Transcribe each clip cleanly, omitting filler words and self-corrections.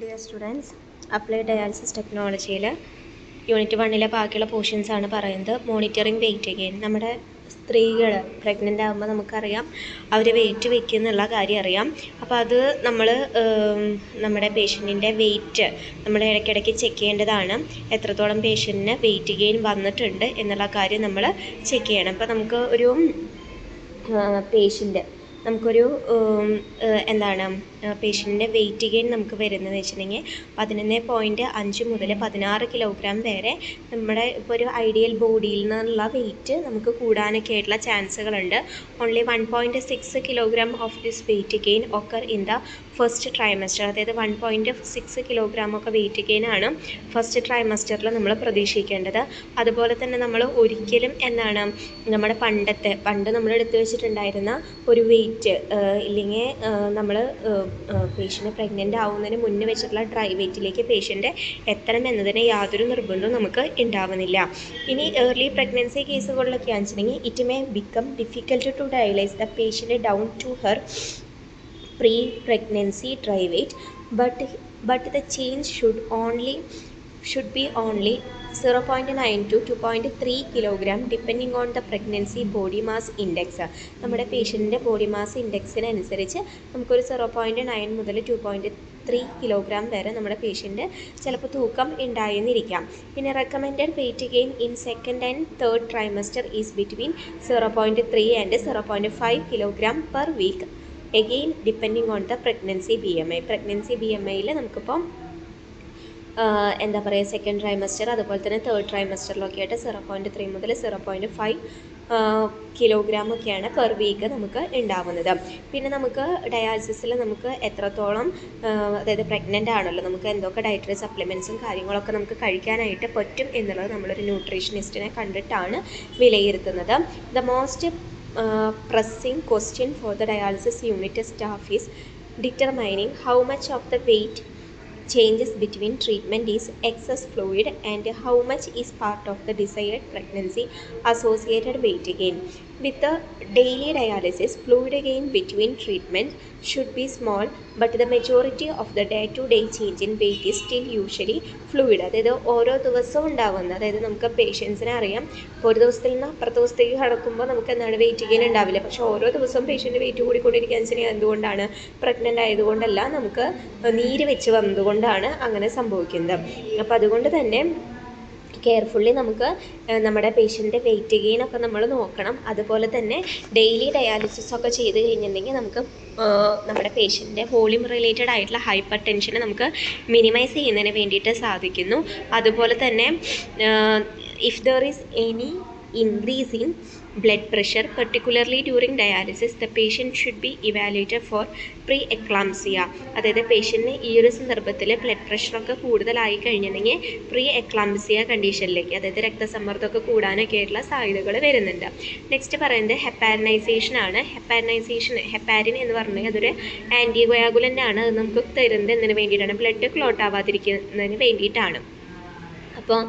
Dear students, applied dialysis technology unit 1 ബാക്കിയുള്ള portions ആണ് പറയുന്നത്. Monitoring weight gain. നമ്മുടെ സ്ത്രീകൾ പ്രഗ്നൻ്റ് ആകുമ്പോൾ നമുക്കറിയാം അവർ വെയിറ്റ് വെക്കുക എന്നുള്ള കാര്യം അറിയാം. അപ്പോൾ അത് നമ്മൾ നമ്മുടെ പേഷ്യൻറ്റിൻ്റെ വെയിറ്റ് നമ്മൾ ഇടയ്ക്കിടയ്ക്ക് ചെക്ക് ചെയ്യേണ്ടതാണ്. എത്രത്തോളം പേഷ്യൻറ്റിന് വെയിറ്റ് ഗെയിൻ വന്നിട്ടുണ്ട് എന്നുള്ള കാര്യം നമ്മൾ ചെക്ക് ചെയ്യണം. അപ്പോൾ നമുക്ക് ഒരു നമുക്കൊരു പേഷ്യൻറ്റിൻ്റെ വെയിറ്റ് ഗെയിൻ നമുക്ക് വരുന്നതെന്ന് വെച്ചിട്ടുണ്ടെങ്കിൽ 11.5 മുതൽ 16 കിലോഗ്രാം വരെ നമ്മുടെ ഇപ്പോൾ ഒരു ഐഡിയൽ ബോഡിയിൽ നിന്നുള്ള വെയിറ്റ് നമുക്ക് കൂടാനൊക്കെ ആയിട്ടുള്ള ചാൻസുകളുണ്ട്. Only 1.6 kilogram of this weight gain occur in the first trimester. അതായത് 1.6 കിലോഗ്രാം ഒക്കെ വെയിറ്റ് ഗെയിൻ ആണ് ഫസ്റ്റ് ട്രൈമസ്റ്ററിൽ നമ്മൾ പ്രതീക്ഷിക്കേണ്ടത്. അതുപോലെ തന്നെ നമ്മൾ ഒരിക്കലും നമ്മുടെ പണ്ട് നമ്മൾ എടുത്തു വെച്ചിട്ടുണ്ടായിരുന്ന ഒരു വെയിറ്റ് ഇല്ലെങ്കിൽ നമ്മൾ പേഷ്യൻ്റ് പ്രഗ്നൻ്റ് ആവുന്നതിന് മുന്നേ വെച്ചിട്ടുള്ള ഡ്രൈ വെയിറ്റിലേക്ക് പേഷ്യൻ്റ് എത്തണം എന്നതിന് യാതൊരു നിർബന്ധവും നമുക്ക് ഉണ്ടാവുന്നില്ല. ഇനി ഏർലി പ്രഗ്നൻസി കേസുകളിലൊക്കെ ആണെന്നുവെച്ചിട്ടുണ്ടെങ്കിൽ it may become difficult to dialyse the patient down to her pre-pregnancy dry weight, but the change should be only 0.9 to 2.3 kilogram depending on the pregnancy body mass index. നമ്മുടെ പേഷ്യൻറ്റിൻ്റെ body mass ഇൻഡെക്സിനനുസരിച്ച് നമുക്കൊരു 0.9 മുതൽ 2.3 kilogram വരെ നമ്മുടെ patient ചിലപ്പോൾ തൂക്കം ഉണ്ടായെന്നിരിക്കാം. പിന്നെ recommended weight gain in second and third trimester is between 0.3 and 0.5 kilogram per week. Again depending on the pregnancy BMI. Pregnancy BMIയിൽ നമുക്കിപ്പം സെക്കൻഡ് ട്രൈമസ്റ്റർ അതുപോലെ തന്നെ തേർഡ് ട്രൈമസ്റ്ററിലൊക്കെ ആയിട്ട് 0.3 മുതൽ 0.5 കിലോഗ്രാം ഒക്കെയാണ് പെർ വീക്ക് നമുക്ക് ഉണ്ടാവുന്നത്. പിന്നെ നമുക്ക് ഡയാലിസിസിൽ നമുക്ക് എത്രത്തോളം അതായത് പ്രഗ്നൻ്റ് ആണല്ലോ നമുക്ക് എന്തൊക്കെ ഡയറ്ററി സപ്ലിമെൻറ്റ്സും കാര്യങ്ങളൊക്കെ നമുക്ക് കഴിക്കാനായിട്ട് പറ്റും എന്നുള്ളത് നമ്മളൊരു ന്യൂട്രീഷനിസ്റ്റിനെ കണ്ടിട്ടാണ് വിലയിരുത്തുന്നത്. The most pressing question for the dialysis unit staff is determining how much of the weight changes between treatment is excess fluid and how much is part of the desired pregnancy associated weight gain. With the daily dialysis, fluid gain between treatment should be small, but the majority of the day-to-day change in weight is still usually fluid. അതായത് ഓരോ ദിവസവും ഉണ്ടാവുന്ന അതായത് നമുക്ക് പേഷ്യൻസിനെ അറിയാം ഒരു ദിവസത്തിൽ നിന്ന് അപ്പുറത്തെ ദിവസത്തേക്ക് കടക്കുമ്പോൾ നമുക്ക് വെയിറ്റ് ഗെയിൻ ഉണ്ടാവില്ല. പക്ഷേ ഓരോ ദിവസവും പേഷ്യൻ്റ് വെയിറ്റ് കൂടിക്കൊണ്ടിരിക്കുക വെച്ചിട്ടുണ്ടെങ്കിൽ എന്തുകൊണ്ടാണ് പ്രഗ്നൻ്റ് ആയതുകൊണ്ടല്ല നമുക്ക് നീര് വെച്ച് വന്നതുകൊണ്ടാണ് അങ്ങനെ സംഭവിക്കുന്നത്. അപ്പോൾ അതുകൊണ്ട് തന്നെ കെയർഫുള്ളി നമുക്ക് നമ്മുടെ പേഷ്യൻ്റെ വെയിറ്റ് ഗെയിനൊക്കെ നമ്മൾ നോക്കണം. അതുപോലെ തന്നെ ഡെയിലി ഡയാലിസിസ് ഒക്കെ ചെയ്ത് കഴിഞ്ഞിട്ടുണ്ടെങ്കിൽ നമുക്ക് നമ്മുടെ പേഷ്യൻ്റെ വോളിയം റിലേറ്റഡ് ആയിട്ടുള്ള ഹൈപ്പർ ടെൻഷനെ നമുക്ക് മിനിമൈസ് ചെയ്യുന്നതിന് വേണ്ടിയിട്ട് സാധിക്കുന്നു. അതുപോലെ തന്നെ if there is any increase in blood pressure, particularly during dialysis, the patient should be evaluated for pre-eclampsia. അതായത് പേഷ്യൻറ്റിന് ഈ ഒരു സന്ദർഭത്തിൽ ബ്ലഡ് പ്രഷറൊക്കെ കൂടുതലായി കഴിഞ്ഞിട്ടുണ്ടെങ്കിൽ പ്രീ എക്ലാംസിയ കണ്ടീഷനിലേക്ക് അതായത് രക്തസമ്മർദ്ദമൊക്കെ കൂടാനൊക്കെ ആയിട്ടുള്ള സാധ്യതകൾ വരുന്നുണ്ട്. നെക്സ്റ്റ് പറയുന്നത് ഹെപ്പാരിനൈസേഷൻ ആണ്. ഹെപ്പാരിൻ എന്ന് പറഞ്ഞാൽ അതൊരു ആൻറ്റിബയോഗുലൻ്റ് ആണ്. അത് നമുക്ക് തരുന്നത് എന്തിനു വേണ്ടിയിട്ടാണ്? ബ്ലഡ് ക്ലോട്ട് ആവാതിരിക്കുന്നതിന് വേണ്ടിയിട്ടാണ്. അപ്പോൾ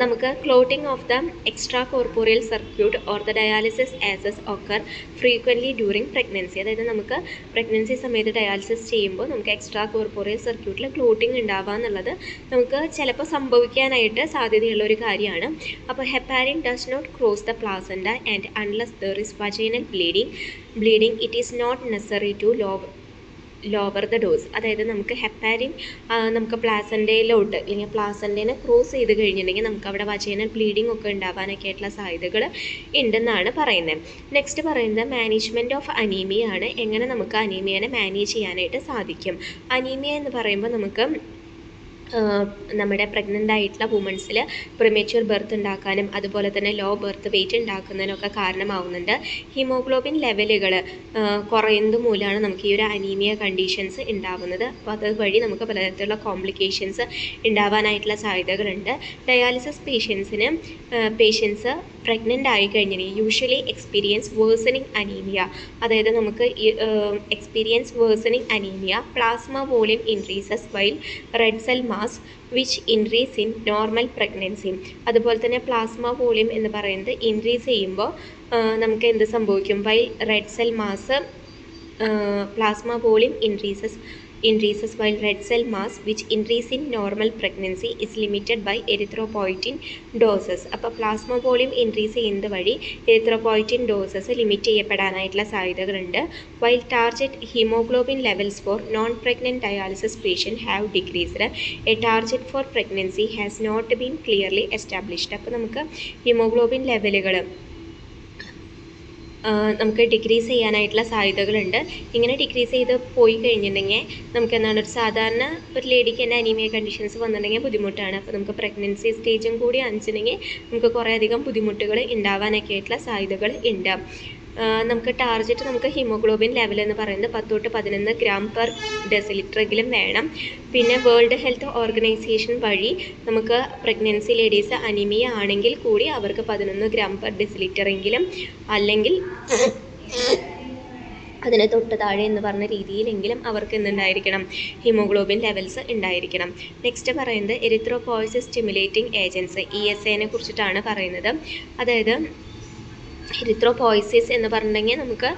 നമുക്ക് clotting of the extra corporeal circuit or the dialysis access occur frequently during pregnancy. അതായത് നമുക്ക് പ്രഗ്നൻസി സമയത്ത് ഡയാലിസിസ് ചെയ്യുമ്പോൾ നമുക്ക് എക്സ്ട്രാ കോർപ്പോറിയൽ സർക്യൂട്ടിൽ ക്ലോട്ടിംഗ് ഉണ്ടാവുക എന്നുള്ളത് നമുക്ക് ചിലപ്പോൾ സംഭവിക്കാനായിട്ട് സാധ്യതയുള്ള ഒരു കാര്യമാണ്. അപ്പോൾ heparin does not cross the placenta and unless there is vaginal bleeding it is not necessary to lower the dose. അതായത് നമുക്ക് ഹെപ്പാരിൻ നമുക്ക് പ്ലാസൻഡയിലോട്ട് അല്ലെങ്കിൽ പ്ലാസൻഡേനെ ക്രോസ് ചെയ്ത് കഴിഞ്ഞിട്ടുണ്ടെങ്കിൽ നമുക്ക് അവിടെ വജൈനൽ ബ്ലീഡിംഗ് ഒക്കെ ഉണ്ടാവാനൊക്കെ ആയിട്ടുള്ള സാധ്യതകൾ ഉണ്ടെന്നാണ് പറയുന്നത്. നെക്സ്റ്റ് പറയുന്നത് മാനേജ്മെൻറ്റ് ഓഫ് അനീമിയ ആണ്. എങ്ങനെ നമുക്ക് അനീമിയനെ മാനേജ് ചെയ്യാനായിട്ട് സാധിക്കും? അനീമിയ എന്ന് പറയുമ്പോൾ നമുക്ക് നമ്മുടെ പ്രഗ്നൻ്റ് ആയിട്ടുള്ള വുമൺസിൽ പ്രിമേച്വർ ബർത്ത് ഉണ്ടാക്കാനും അതുപോലെ തന്നെ ലോ ബർത്ത് വെയിറ്റ് ഉണ്ടാക്കുന്നതിനൊക്കെ കാരണമാവുന്നുണ്ട്. ഹീമോഗ്ലോബിൻ ലെവലുകൾ കുറയുന്നത് മൂലമാണ് നമുക്ക് ഈ ഒരു അനീമിയ കണ്ടീഷൻസ് ഉണ്ടാവുന്നത്. അപ്പോൾ അതുവഴി നമുക്ക് പലതരത്തിലുള്ള കോംപ്ലിക്കേഷൻസ് ഉണ്ടാവാനായിട്ടുള്ള സാധ്യതകളുണ്ട്. ഡയാലിസിസ് പേഷ്യൻസ് പ്രഗ്നൻ്റ് ആയി കഴിഞ്ഞാൽ യൂഷ്വലി എക്സ്പീരിയൻസ് വേഴ്സണിങ് അനീമിയ. അതായത് നമുക്ക് experience worsening anaemia. Plasma volume increases while red cell mass which increase in normal pregnancy. അതുപോലെ തന്നെ പ്ലാസ്മ വോളിയം എന്ന് പറയുന്നത് ഇൻക്രീസ് ചെയ്യുമ്പോൾ നമുക്ക് എന്ത് സംഭവിക്കും? While red cell mass plasma volume increases increases while red cell mass which increase in normal pregnancy is limited by erythropoietin doses. അപ്പോൾ plasma volume increase ചെയ്യുന്നത് വഴി എറിത്രോപോയിറ്റിൻ ഡോസസ് ലിമിറ്റ് ചെയ്യപ്പെടാനായിട്ടുള്ള സാധ്യതകളുണ്ട്. While target haemoglobin levels four non pregnant dialysis patient have decreased. A target for pregnancy has not been clearly established. അപ്പോൾ നമുക്ക് haemoglobin ലെവലുകൾ നമുക്ക് decrease ചെയ്യാനായിട്ടുള്ള സാധ്യതകളുണ്ട്. ഇങ്ങനെ ഡിക്രീസ് ചെയ്ത് പോയി കഴിഞ്ഞിട്ടുണ്ടെങ്കിൽ നമുക്ക് എന്താണ് ഒരു സാധാരണ ഒരു ലേഡിക്ക് തന്നെ അനീമിയ കണ്ടീഷൻസ് വന്നിട്ടുണ്ടെങ്കിൽ ബുദ്ധിമുട്ടാണ്. അപ്പോൾ നമുക്ക് പ്രഗ്നൻസി സ്റ്റേജും കൂടി ആണെന്നുണ്ടെങ്കിൽ നമുക്ക് കുറേയധികം ബുദ്ധിമുട്ടുകൾ ഉണ്ടാവാനൊക്കെ ആയിട്ടുള്ള സാധ്യതകൾ ഉണ്ട്. നമുക്ക് ടാർജറ്റ് നമുക്ക് ഹീമോഗ്ലോബിൻ ലെവൽ എന്ന് പറയുന്നത് 10 തൊട്ട് 11 ഗ്രാം പെർ ഡെസിലിറ്ററെങ്കിലും വേണം. പിന്നെ വേൾഡ് ഹെൽത്ത് ഓർഗനൈസേഷൻ വഴി നമുക്ക് പ്രഗ്നൻസി ലേഡീസ് അനീമിയ ആണെങ്കിൽ കൂടി അവർക്ക് 11 ഗ്രാം പെർ ഡെസിലിറ്ററെങ്കിലും അല്ലെങ്കിൽ അതിന് തൊട്ട് താഴെ എന്ന് പറഞ്ഞ രീതിയിലെങ്കിലും അവർക്ക് എന്തുണ്ടായിരിക്കണം, ഹീമോഗ്ലോബിൻ ലെവൽസ് ഉണ്ടായിരിക്കണം. നെക്സ്റ്റ് പറയുന്നത് എറിത്രോപോയിസിസ് സ്റ്റിമുലേറ്റിംഗ് ഏജൻസ് ESAനെ കുറിച്ചിട്ടാണ് പറയുന്നത്. അതായത് എറിത്രോപോയിസിസ് എന്ന് പറഞ്ഞിട്ടുണ്ടെങ്കിൽ നമുക്ക്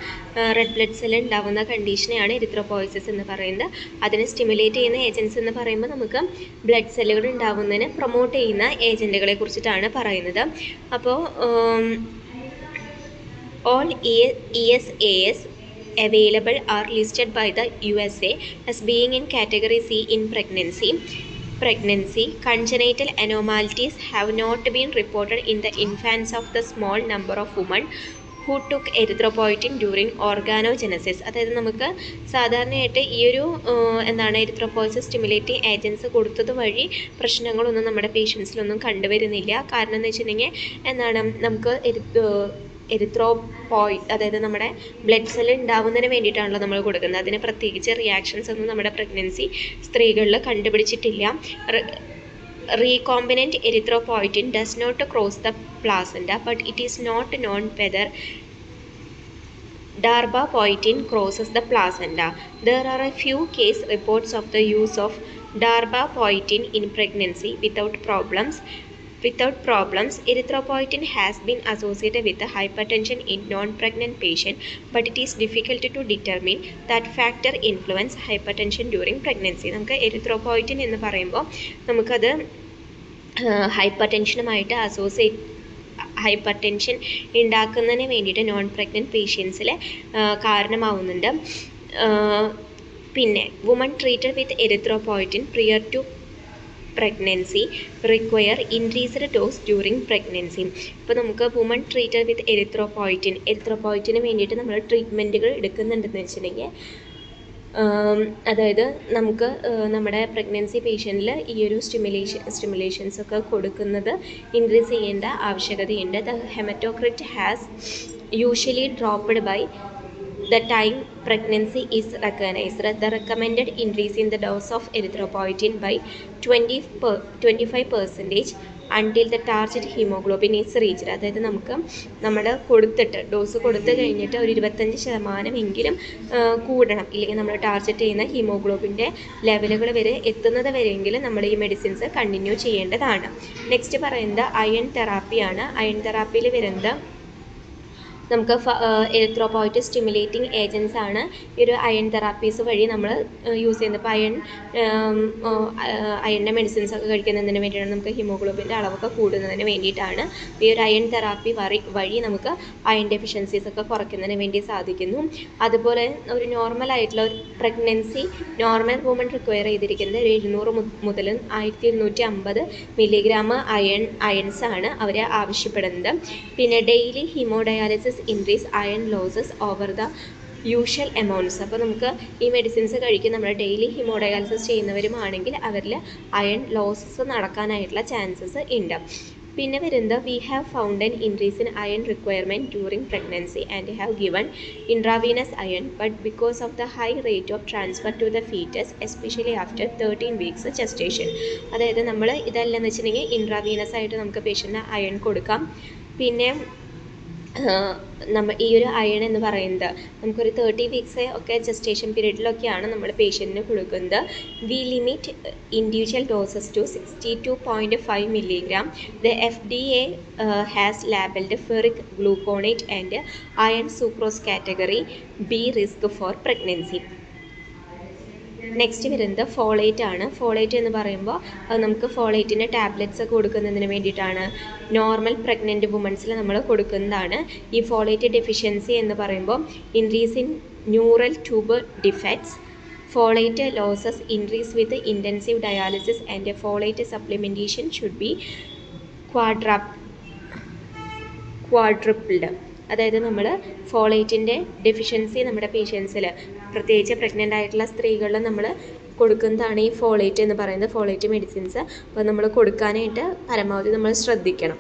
റെഡ് ബ്ലഡ് സെൽ ഉണ്ടാകുന്ന കണ്ടീഷനെയാണ് എറിത്രോപോയിസിസ് എന്ന് പറയുന്നത്. അതിനെ സ്റ്റിമുലേറ്റ് ചെയ്യുന്ന ഏജൻസ് എന്ന് പറയുമ്പോൾ നമുക്ക് ബ്ലഡ് സെല്ലുകൾ ഉണ്ടാകുന്നതിന് പ്രൊമോട്ട് ചെയ്യുന്ന ഏജൻറ്റുകളെ കുറിച്ചിട്ടാണ് പറയുന്നത്. അപ്പോൾ all ESAs available are listed by the USA as being in category C in pregnancy. Congenital anomalies have not been reported in the infants of the small number of women who took erythropoietin during organogenesis. അതായത് നമുക്ക് സാധാരണയായിട്ട് ഈ ഒരു erythropoiesis stimulating agents കൊടുത്തത് വഴി പ്രശ്നങ്ങളൊന്നും നമ്മുടെ പേഷ്യൻസിലൊന്നും കണ്ടുവരുന്നില്ല. കാരണം എന്ന് വെച്ചിട്ടുണ്ടെങ്കിൽ നമുക്ക് അതായത് നമ്മുടെ ബ്ലഡ് സെൽ ഉണ്ടാവുന്നതിന് വേണ്ടിയിട്ടാണല്ലോ നമ്മൾ കൊടുക്കുന്നത്. അതിന് പ്രത്യേകിച്ച് റിയാക്ഷൻസ് ഒന്നും നമ്മുടെ പ്രഗ്നൻസി സ്ത്രീകളിൽ കണ്ടുപിടിച്ചിട്ടില്ല. Recombinant erythropoietin does not cross the placenta, but it is not known whether darbepoetin crosses the placenta. There are a few case reports of the use of darbepoetin in pregnancy without problems. Erythropoietin has been associated with hypertension in non-pregnant patients, but it is difficult to determine that factor influence hypertension during pregnancy. നമുക്ക് erythropoietin എന്ന് പറയുമ്പോൾ നമുക്കത് ഹൈപ്പർടെൻഷനുമായിട്ട് hyper tension ഉണ്ടാക്കുന്നതിന് വേണ്ടിയിട്ട് non pregnant പേഷ്യൻസിൽ കാരണമാവുന്നുണ്ട്. പിന്നെ women treated with erythropoietin prior to pregnancy require increased dose during pregnancy. ഇപ്പോൾ നമുക്ക് വുമൺ ട്രീറ്റഡ് വിത്ത് എറിത്രോപോയിറ്റിന് വേണ്ടിയിട്ട് നമ്മൾ ട്രീറ്റ്മെൻറ്റുകൾ എടുക്കുന്നുണ്ടെന്ന് വെച്ചിട്ടുണ്ടെങ്കിൽ അതായത് നമുക്ക് നമ്മുടെ പ്രഗ്നൻസി പേഷ്യൻറ്റിൽ ഈ ഒരു സ്റ്റിമുലേഷൻസ് ഒക്കെ കൊടുക്കുന്നത് ഇൻക്രീസ് ചെയ്യേണ്ട ആവശ്യകതയുണ്ട്. The haematocrit has usually dropped by the time pregnancy is recognized. The recommended increase in the dose of erythropoietin by 25% until the target hemoglobin is reached. അതായത് നമുക്ക് ഡോസ് കൊടുത്ത് കഴിഞ്ഞിട്ട് ഒരു 25% കൂടണം, ഇല്ലെങ്കിൽ നമ്മൾ ടാർഗറ്റ് ചെയ്യുന്ന ഹീമോഗ്ലോബിൻ്റെ ലെവലുകൾ വരെ എത്തുന്നത് വരെയെങ്കിലും നമ്മൾ ഈ മെഡിസിൻസ് കണ്ടിന്യൂ ചെയ്യേണ്ടതാണ്. നെക്സ്റ്റ് പറയുന്നത് അയൺ തെറാപ്പിയാണ്. അയൺ തെറാപ്പിയിൽ വരുന്നത് നമുക്ക് എറിത്രോപോയിറ്റിൻ സ്റ്റിമുലേറ്റിംഗ് ഏജൻസ് ആണ് ഈ ഒരു അയൺ തെറാപ്പീസ് വഴി നമ്മൾ യൂസ് ചെയ്യുന്നത്. ഇപ്പോൾ അയണിൻ്റെ മെഡിസിൻസ് ഒക്കെ കഴിക്കുന്നതിന് വേണ്ടിയിട്ടാണ്, നമുക്ക് ഹീമോഗ്ലോബിൻ്റെ അളവൊക്കെ കൂടുന്നതിന് വേണ്ടിയിട്ടാണ്. ഈ ഒരു അയൺ തെറാപ്പി വഴി നമുക്ക് അയൺ ഡെഫിഷ്യൻസീസ് ഒക്കെ കുറയ്ക്കുന്നതിന് വേണ്ടി സാധിക്കുന്നു. അതുപോലെ ഒരു നോർമൽ ആയിട്ടുള്ള ഒരു പ്രഗ്നൻസി നോർമൽ വുമൺ റിക്വയർ ചെയ്തിരിക്കുന്നത് 700 മുതൽ 1250 മില്ലിഗ്രാം അയൺസ് ആണ് അവർ ആവശ്യപ്പെടുന്നത്. പിന്നെ daily haemodialysis increase iron losses over the usual amounts. അപ്പോൾ നമുക്ക് ഈ മെഡിസിൻസ് കഴിക്കും നമ്മൾ ഡെയിലി ഹീമോഡയാലിസിസ് ചെയ്യുന്നവരുമാണെങ്കിൽ അവരിൽ അയൺ ലോസസ് നടക്കാനായിട്ടുള്ള ചാൻസസ് ഉണ്ട്. പിന്നെ വരുന്നത് we have found an increase in iron requirement during pregnancy and have given intravenous iron, but because of the high rate of transfer to the fetus especially after 13 weeks gestation. അതായത് നമ്മൾ ഇതല്ലെന്ന് വെച്ചിട്ടുണ്ടെങ്കിൽ intravenous ആയിട്ട് നമുക്ക് പേഷ്യൻറ്റിന് iron കൊടുക്കാം. പിന്നെ ഈ ഒരു iron എന്ന് പറയുന്നത് നമുക്കൊരു 30 വീക്സ് ഒക്കെ ജസ്റ്റേഷൻ പീരീഡിലൊക്കെയാണ് നമ്മൾ പേഷ്യൻറ്റിന് കൊടുക്കുന്നത്. We limit individual doses to 62.5 milligram. The FDA has labeled ferric gluconate and iron sucrose category B risk for pregnancy. Next വരുന്നത് ഫോളേറ്റ് ആണ്. ഫോളേറ്റ് എന്ന് പറയുമ്പോൾ അത് നമുക്ക് ഫോളേറ്റിൻ്റെ ടാബ്ലറ്റ്സ് ഒക്കെ കൊടുക്കുന്നതിന് വേണ്ടിയിട്ടാണ്. നോർമൽ പ്രഗ്നൻറ്റ് വുമൻസിൽ നമ്മൾ കൊടുക്കുന്നതാണ്. ഈ ഫോളേറ്റ് ഡെഫിഷ്യൻസി എന്ന് പറയുമ്പോൾ increase in neural tube defects, folate losses increase with intensive dialysis, and folate supplementation should be quadrupled. അതായത് നമ്മൾ ഫോളേറ്റിൻ്റെ ഡെഫിഷ്യൻസി നമ്മുടെ പേഷ്യൻസിൽ, പ്രത്യേകിച്ച് പ്രഗ്നൻ്റ് ആയിട്ടുള്ള സ്ത്രീകളിൽ നമ്മൾ കൊടുക്കുന്നതാണ് ഈ ഫോളേറ്റ് എന്ന് പറയുന്നത്, ഫോളേറ്റ് മെഡിസിൻസ്. അപ്പോൾ നമ്മൾ കൊടുക്കാനായിട്ട് പരമാവധി നമ്മൾ ശ്രദ്ധിക്കണം.